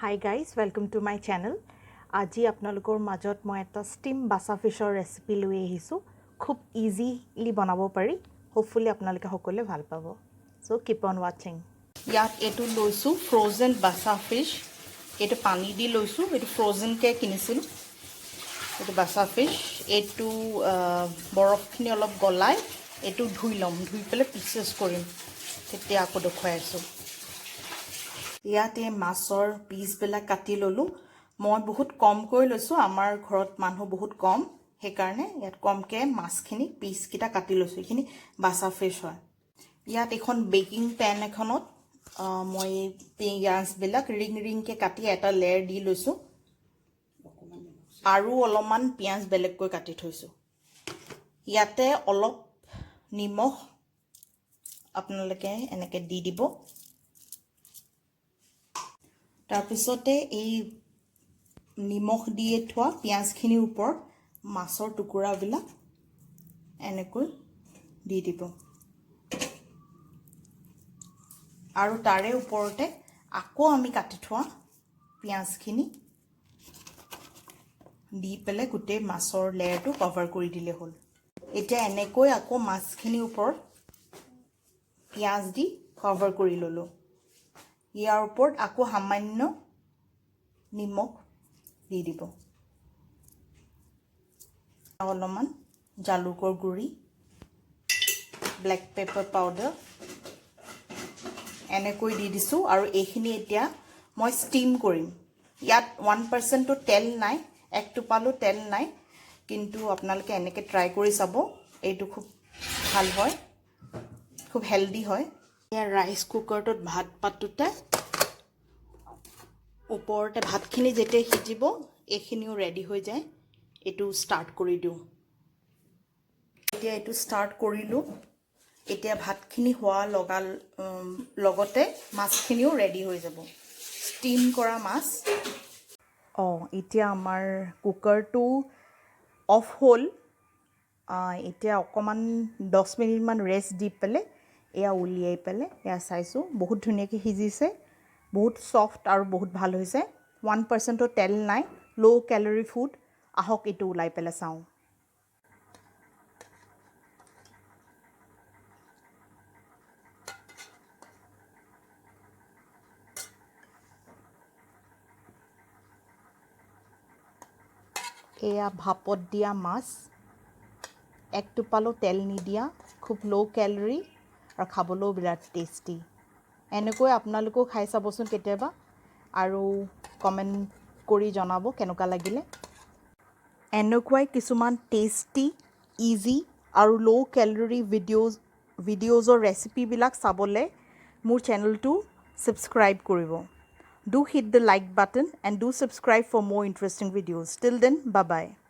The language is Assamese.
Hi guys, welcome to my channel. আজি আপোনালোকৰ মাজত মই এটা steam basa fishৰ ৰেচিপি লৈ আহিছো খুব ইজিলি বনাব পাৰি হোপফুলি আপোনালোকে সকলোৱে ভাল পাব so keep on watching ইয়াত এটো লৈছো frozen basa fish এটো পানী দি লৈছো এটো frozen কে কিনিছিল এটো basa fish এটো বৰফখিনি অলপ গলাই এটো ধুই লম ধুই পেলে পিচেছ কৰিম তেতিয়া আকৌ দেখুৱাই আছো ইয়াতে মাছৰ পিস বেলা কাটি ললো মই বহুত কম কৈ লৈছো আমাৰ ঘৰত মানুহ বহুত কম হে কাৰণে ইয়াত কমকে মাছখিনি পিস কিটা কাটি লৈছো এখিনি বাসা ফিশ হয় ইয়াত এখন বেকিং প্যান এখনত মই পিয়াজ বেলা ৰিং ৰিং কে কাটি এটা লেয়াৰ দি লৈছো আৰু অলপমান পিয়াজ বেলেগ কৈ কাটি থৈছো ইয়াতে অলপ নিমখ আপোনালোকে এনেকে দি দিব তাৰপিছতে এই নিমখ দিয়ে থোৱা পিয়াজখিনিৰ ওপৰত মাছৰ টুকুৰাবিলাক এনেকৈ দি দিব আৰু তাৰে ওপৰতে আকৌ আমি কাটি থোৱা পিয়াজখিনি দি পেলে গুটে মাছৰ লেয়াৰটো কভাৰ কৰি দিলে হ'ল এতিয়া এনেকৈ আকৌ মাছখিনিৰ ওপৰত পিয়াজ দি কভাৰ কৰি ললো ইয়াৰ ওপৰত আকৌ সামান্য নিমখ দি দিব অলপমান জালুকৰ গুৰি ব্ল্যাক পেপাৰ পাউডাৰ এনেকৈ দি দিছো আৰু এইখিনি এতিয়া মই ষ্টিম কৰিম ইয়াত 1% তো তেল নাই এক টোপালো তেল নাই কিন্তু আপোনালোকে এনেকৈ ট্ৰাই কৰি চাব এইটো খুব ভাল হয় খুব হেলদি হয় या राइस कुकरটোত ভাত পাতুতে ওপৰতে ভাতখিনি যেতে সিজিব এখিনিও ৰেডি হৈ যায় এটো স্টাৰ্ট কৰি দিও এতিয়া এটো স্টাৰ্ট কৰিলো এতিয়া ভাতখিনি হোৱা লগতে মাছখিনিও ৰেডি হৈ যাব ষ্টিম কৰা মাছ এতিয়া আমাৰ কুকাৰটো অফ হ'ল এতিয়া অকমান 10 মিনিট মান ৰেষ্ট দি পেলে এয়া উলিয়াই পেলে এয়া চাইছো বহুত ধুনিয়াকে হিজিছে বহুত সফট আৰু বহুত ভাল হৈছে 1% তো তেল নাই লো ক্যালোৰি ফুড আহক এটো উলাই পেলে চাও এয়া ভাপত দিয়া মাছ এক টোপালো তেল নিদিয়া খুব লো ক্যালোৰি আৰু খাবলৈও বিৰাট টেস্টি এনেকৈ আপোনালোকও খাই চাবচোন কেতিয়াবা আৰু কমেন্ট কৰি জনাব কেনেকুৱা লাগিলে এনেকুৱাই কিছুমান টেস্টি ইজি আৰু লো ক্যালোৰি ভিডিঅ'জৰ ৰেচিপি বিলাক চাবলে মোৰ চেনেলটো সাবস্ক্ৰাইব কৰিব Do hit the like button and do subscribe for more interesting videos. Till then, bye-bye.